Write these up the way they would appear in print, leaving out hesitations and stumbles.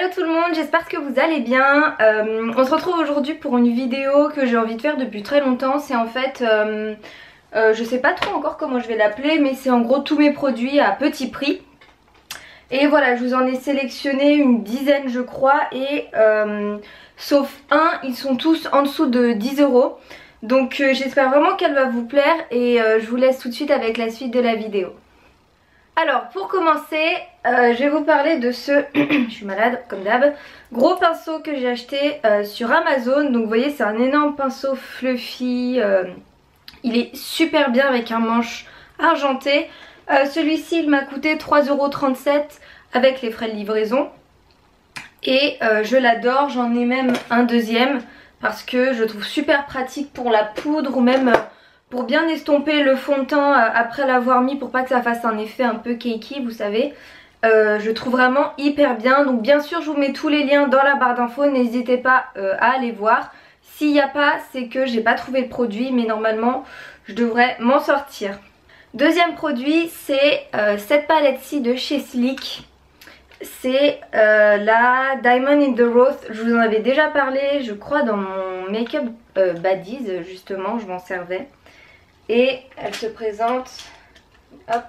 Hello tout le monde, j'espère que vous allez bien. On se retrouve aujourd'hui pour une vidéo que j'ai envie de faire depuis très longtemps. C'est en fait, je sais pas trop encore comment je vais l'appeler, mais c'est en gros tous mes produits à petit prix. Et voilà, je vous en ai sélectionné une dizaine je crois, et sauf un, ils sont tous en dessous de 10 €. Donc j'espère vraiment qu'elle va vous plaire et je vous laisse tout de suite avec la suite de la vidéo. Alors pour commencer, je vais vous parler de ce, je suis malade comme d'hab, gros pinceau que j'ai acheté sur Amazon. Donc vous voyez, c'est un énorme pinceau fluffy, il est super bien avec un manche argenté. Celui-ci il m'a coûté 3,37 € avec les frais de livraison. Et je l'adore, j'en ai même un deuxième parce que je trouve super pratique pour la poudre ou même pour bien estomper le fond de teint après l'avoir mis, pour pas que ça fasse un effet un peu cakey, vous savez. Je trouve vraiment hyper bien. Donc bien sûr je vous mets tous les liens dans la barre d'infos, n'hésitez pas à aller voir. S'il n'y a pas, c'est que j'ai pas trouvé le produit, mais normalement je devrais m'en sortir. Deuxième produit, c'est cette palette-ci de chez Sleek. C'est la Diamond in the Rough. Je vous en avais déjà parlé, je crois, dans mon Make-up Baddies, justement, je m'en servais. Et elle se présente, hop,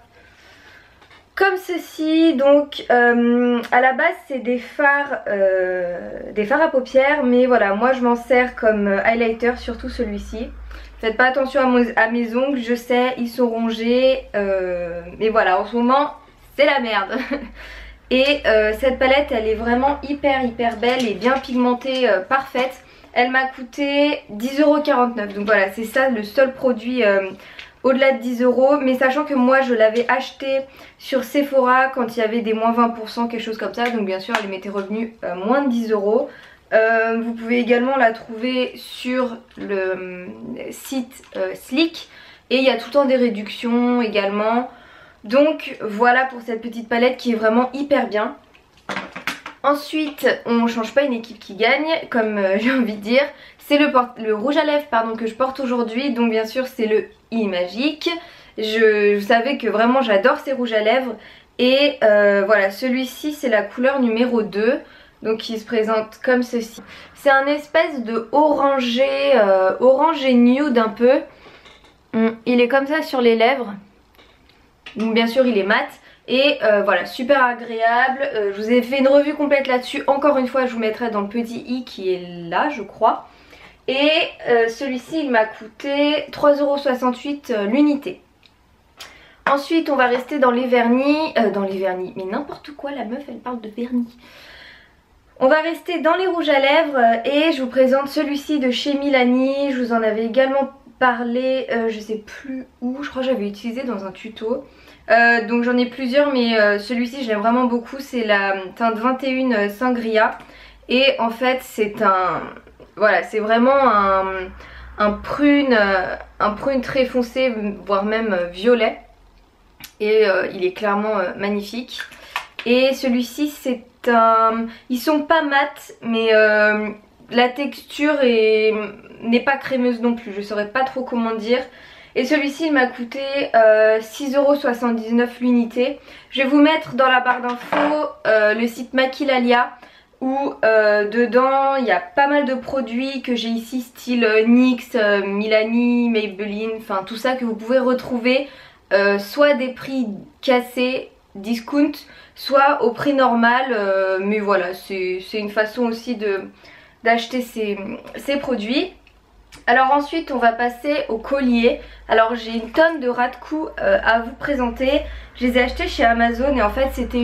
comme ceci. Donc à la base c'est des fards à paupières, mais voilà, moi je m'en sers comme highlighter, surtout celui-ci. Faites pas attention à mes ongles, je sais, ils sont rongés, mais voilà, en ce moment c'est la merde. Et cette palette elle est vraiment hyper belle et bien pigmentée, parfaite. Elle m'a coûté 10,49 €. Donc voilà, c'est ça le seul produit au-delà de 10 €. Mais sachant que moi je l'avais acheté sur Sephora quand il y avait des moins 20%, quelque chose comme ça. Donc bien sûr elle m'était revenue moins de 10 €. Vous pouvez également la trouver sur le site Sleek. Et il y a tout le temps des réductions également. Donc voilà pour cette petite palette qui est vraiment hyper bien. Ensuite, on change pas une équipe qui gagne, comme j'ai envie de dire. C'est le rouge à lèvres que je porte aujourd'hui. Donc bien sûr c'est le iMagic. Vous savez que vraiment j'adore ces rouges à lèvres. Et voilà, celui-ci c'est la couleur numéro 2. Donc il se présente comme ceci. C'est un espèce de orangé, orangé nude un peu. Il est comme ça sur les lèvres. Donc bien sûr il est mat. Et voilà, super agréable. Je vous ai fait une revue complète là-dessus. Encore une fois je vous mettrai dans le petit i qui est là je crois. Et celui-ci il m'a coûté 3,68 € l'unité. Ensuite on va rester dans les vernis. Mais n'importe quoi, la meuf elle parle de vernis. On va rester dans les rouges à lèvres et je vous présente celui-ci de chez Milani. Je vous en avais également parlé, je sais plus où, je crois que j'avais utilisé dans un tuto. Donc j'en ai plusieurs, mais celui-ci je l'aime vraiment beaucoup. C'est la teinte 21 Sangria. Et en fait c'est un... Voilà, c'est vraiment un prune très foncé, voire même violet. Et il est clairement magnifique. Et celui-ci c'est un... Ils sont pas mat, mais la texture n'est pas crémeuse non plus. Je saurais pas trop comment dire. Et celui-ci il m'a coûté 6,79 € l'unité. Je vais vous mettre dans la barre d'infos le site Maquilalia, où dedans il y a pas mal de produits que j'ai ici, style NYX, Milani, Maybelline, enfin tout ça que vous pouvez retrouver soit des prix cassés, discount, soit au prix normal, mais voilà, c'est une façon aussi d'acheter ces produits. Alors ensuite on va passer aux colliers. Alors j'ai une tonne de ras de cou à vous présenter. Je les ai achetés chez Amazon et en fait c'était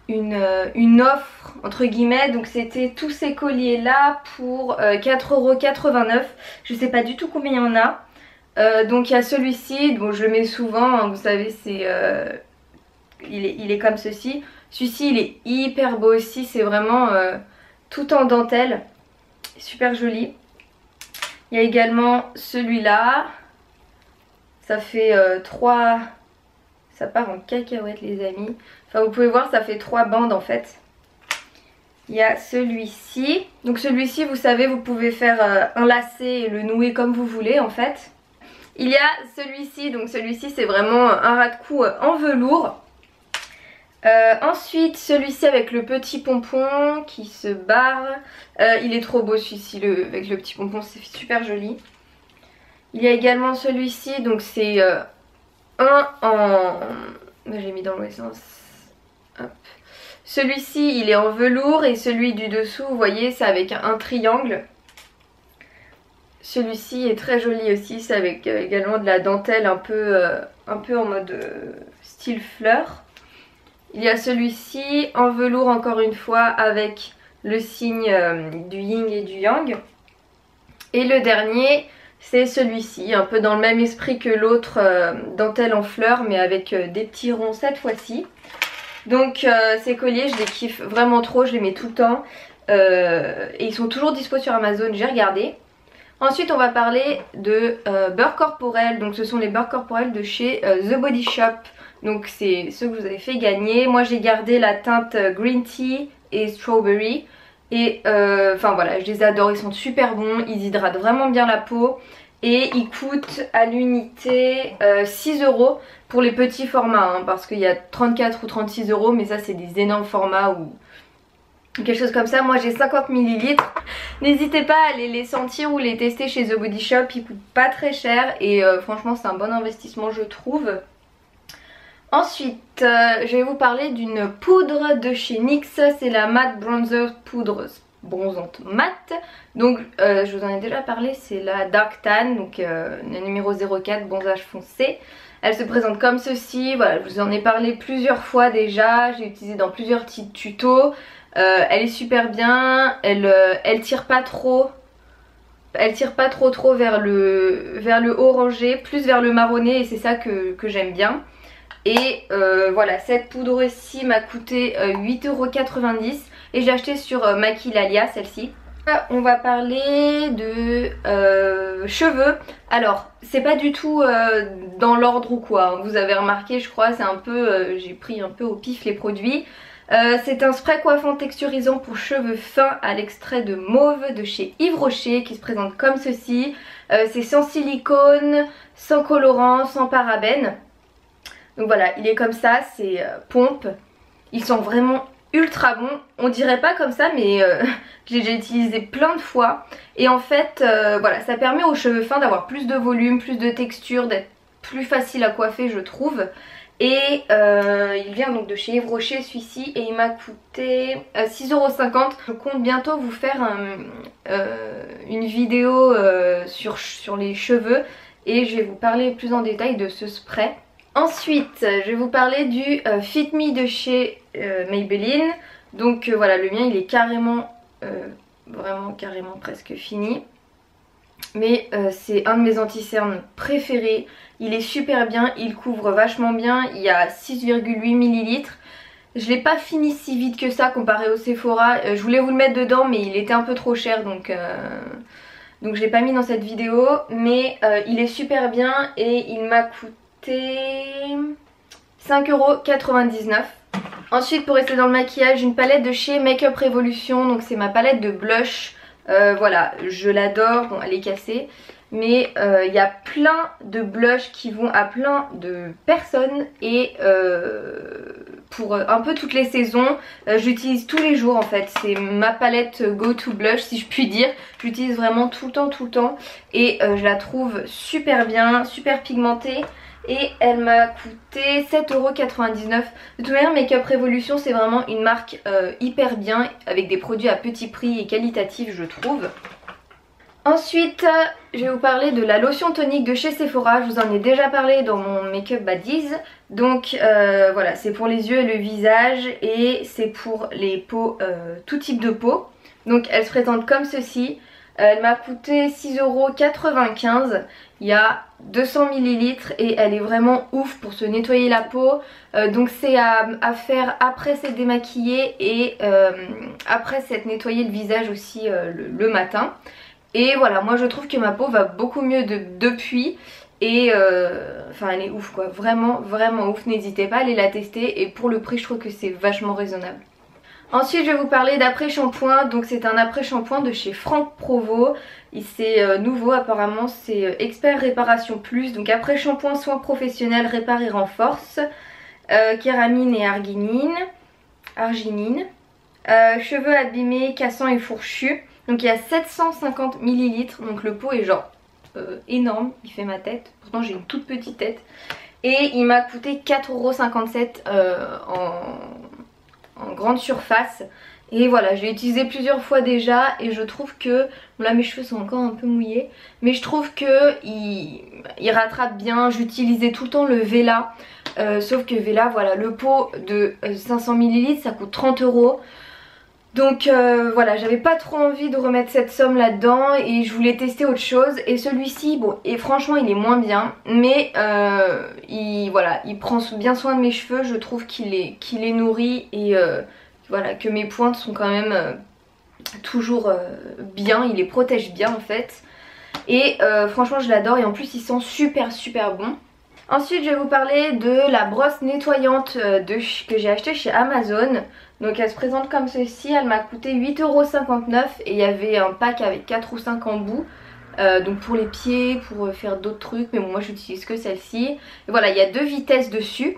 une offre entre guillemets. Donc c'était tous ces colliers là pour 4,89 €. Je sais pas du tout combien il y en a. Donc il y a celui-ci, bon je le mets souvent, hein, vous savez c'est... il est comme ceci. Celui-ci il est hyper beau aussi, c'est vraiment tout en dentelle, super joli. Il y a également celui-là, ça fait 3, ça part en cacahuète les amis. Enfin vous pouvez voir, ça fait 3 bandes en fait. Il y a celui-ci, donc celui-ci vous savez vous pouvez faire un lacet et le nouer comme vous voulez en fait. Il y a celui-ci, donc celui-ci c'est vraiment un ras de cou en velours. Ensuite celui-ci avec le petit pompon qui se barre. Il est trop beau celui-ci avec le petit pompon, c'est super joli. Il y a également celui-ci, donc c'est un en... J'ai mis dans le sens. Hop. Celui-ci il est en velours et celui du dessous vous voyez c'est avec un triangle. Celui-ci est très joli aussi, c'est avec également de la dentelle un peu en mode style fleur. Il y a celui-ci en velours encore une fois avec le signe du yin et du yang. Et le dernier c'est celui-ci, un peu dans le même esprit que l'autre dentelle en fleurs mais avec des petits ronds cette fois-ci. Donc ces colliers je les kiffe vraiment trop, je les mets tout le temps. Et ils sont toujours dispo sur Amazon, j'ai regardé. Ensuite on va parler de beurre corporel, donc ce sont les beurres corporels de chez The Body Shop. Donc c'est ceux que vous avez fait gagner. Moi j'ai gardé la teinte green tea et strawberry. Et enfin voilà, je les adore, ils sont super bons, ils hydratent vraiment bien la peau. Et ils coûtent à l'unité 6 € pour les petits formats hein, parce qu'il y a 34 ou 36 € mais ça c'est des énormes formats ou quelque chose comme ça. Moi j'ai 50 ml. N'hésitez pas à aller les sentir ou les tester chez The Body Shop, ils coûtent pas très cher et franchement c'est un bon investissement je trouve. Ensuite je vais vous parler d'une poudre de chez NYX, c'est la Matte Bronzer Poudre bronzante mat. Donc je vous en ai déjà parlé, c'est la Dark Tan, donc la numéro 04 bronzage foncé. Elle se présente comme ceci, voilà, je vous en ai parlé plusieurs fois déjà, j'ai utilisé dans plusieurs petits tutos. Elle est super bien, elle tire pas trop. Elle tire pas trop vers le orangé, plus vers le marronné et c'est ça que j'aime bien. Et voilà, cette poudre-ci m'a coûté 8,90 € et j'ai acheté sur Maquillalia celle-ci. On va parler de cheveux. Alors c'est pas du tout dans l'ordre ou quoi, vous avez remarqué je crois, c'est un peu, j'ai pris un peu au pif les produits. C'est un spray coiffant texturisant pour cheveux fins à l'extrait de mauve de chez Yves Rocher qui se présente comme ceci. C'est sans silicone, sans colorant, sans parabènes. Donc voilà, il est comme ça, c'est pompe. Il sent vraiment ultra bon. On dirait pas comme ça mais j'ai déjà utilisé plein de fois. Et en fait voilà, ça permet aux cheveux fins d'avoir plus de volume, plus de texture, d'être plus facile à coiffer je trouve. Et il vient donc de chez Yves Rocher celui-ci et il m'a coûté 6,50 €. Je compte bientôt vous faire une vidéo sur les cheveux et je vais vous parler plus en détail de ce spray. Ensuite je vais vous parler du Fit Me de chez Maybelline. Donc voilà, le mien il est carrément, vraiment carrément presque fini. Mais c'est un de mes anti-cernes préférés. Il est super bien, il couvre vachement bien. Il y a 6,8 ml. Je l'ai pas fini si vite que ça comparé au Sephora. Je voulais vous le mettre dedans mais il était un peu trop cher donc je l'ai pas mis dans cette vidéo. Mais il est super bien et il m'a coûté 5,99 €. Ensuite pour rester dans le maquillage, une palette de chez Makeup Revolution. Donc c'est ma palette de blush. Voilà, je l'adore, bon elle est cassée. Mais il y a plein de blushs qui vont à plein de personnes. Et pour un peu toutes les saisons, j'utilise tous les jours en fait. C'est ma palette go to blush si je puis dire. J'utilise vraiment tout le temps. Et je la trouve super bien, super pigmentée. Et elle m'a coûté 7,99 €. De toute manière Makeup Revolution c'est vraiment une marque hyper bien, avec des produits à petit prix et qualitatifs je trouve. Ensuite je vais vous parler de la lotion tonique de chez Sephora. Je vous en ai déjà parlé dans mon Makeup Baddies. Donc voilà, c'est pour les yeux et le visage et c'est pour les peaux, tout type de peau. Donc elle se présente comme ceci. Elle m'a coûté 6,95 €. Il y a 200 ml et elle est vraiment ouf pour se nettoyer la peau. Donc c'est à faire après s'être démaquillée et après s'être nettoyé le visage aussi le matin. Et voilà, moi je trouve que ma peau va beaucoup mieux depuis. Et enfin elle est ouf quoi, vraiment ouf. N'hésitez pas à aller la tester et pour le prix je trouve que c'est vachement raisonnable. Ensuite je vais vous parler d'après-shampoing. Donc c'est un après-shampoing de chez Franck Provo. C'est nouveau apparemment, c'est Expert Réparation Plus. Donc après-shampoing soins professionnels répare et renforce. kéramine et arginine. Cheveux abîmés, cassants et fourchus. Donc il y a 750 ml, donc le pot est genre énorme, il fait ma tête. Pourtant j'ai une toute petite tête. Et il m'a coûté 4,57 € en grande surface. Et voilà, je l'ai utilisé plusieurs fois déjà et je trouve que... Bon là mes cheveux sont encore un peu mouillés. Mais je trouve que il rattrape bien. J'utilisais tout le temps le Vela. Sauf que Vela, voilà, le pot de 500 ml ça coûte 30 €. Donc voilà, j'avais pas trop envie de remettre cette somme là-dedans et je voulais tester autre chose. Et celui-ci, bon, et franchement il est moins bien, mais voilà, il prend bien soin de mes cheveux. Je trouve qu'il les nourrit et voilà, que mes pointes sont quand même toujours bien, il les protège bien en fait. Et franchement je l'adore et en plus il sent super bon. Ensuite je vais vous parler de la brosse nettoyante que j'ai achetée chez Amazon. Donc elle se présente comme ceci, elle m'a coûté 8,59 € et il y avait un pack avec 4 ou 5 embouts. Donc pour les pieds, pour faire d'autres trucs, mais bon moi j'utilise que celle-ci. Et voilà, il y a 2 vitesses dessus.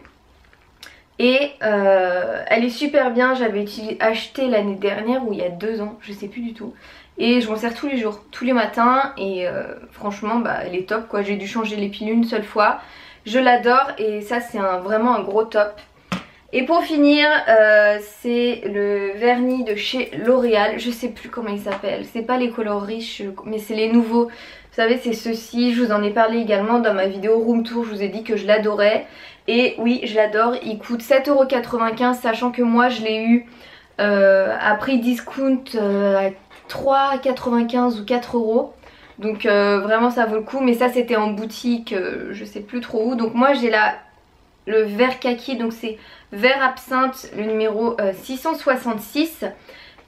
Et elle est super bien, j'avais acheté l'année dernière ou il y a 2 ans, je sais plus du tout. Et je m'en sers tous les jours, tous les matins et franchement bah, elle est top quoi. J'ai dû changer les piles une seule fois. Je l'adore et ça c'est vraiment un gros top. Et pour finir c'est le vernis de chez L'Oréal, je sais plus comment il s'appelle. C'est pas les colors riches mais c'est les nouveaux. Vous savez c'est ceux-ci, je vous en ai parlé également dans ma vidéo room tour, je vous ai dit que je l'adorais. Et oui je l'adore, il coûte 7,95 € sachant que moi je l'ai eu à prix discount à 3,95 ou 4 €. Donc vraiment ça vaut le coup, mais ça c'était en boutique, je sais plus trop où. Donc moi j'ai le vert kaki, donc c'est vert absinthe, le numéro 666.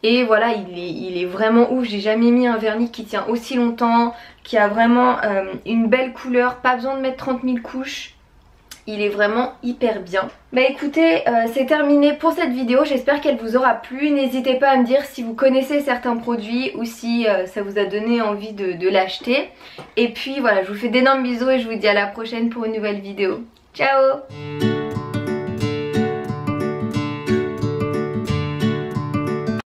Et voilà il est vraiment ouf, j'ai jamais mis un vernis qui tient aussi longtemps, qui a vraiment une belle couleur, pas besoin de mettre 30 000 couches. Il est vraiment hyper bien. Bah écoutez, c'est terminé pour cette vidéo. J'espère qu'elle vous aura plu. N'hésitez pas à me dire si vous connaissez certains produits ou si ça vous a donné envie de l'acheter. Et puis voilà, je vous fais d'énormes bisous et je vous dis à la prochaine pour une nouvelle vidéo. Ciao!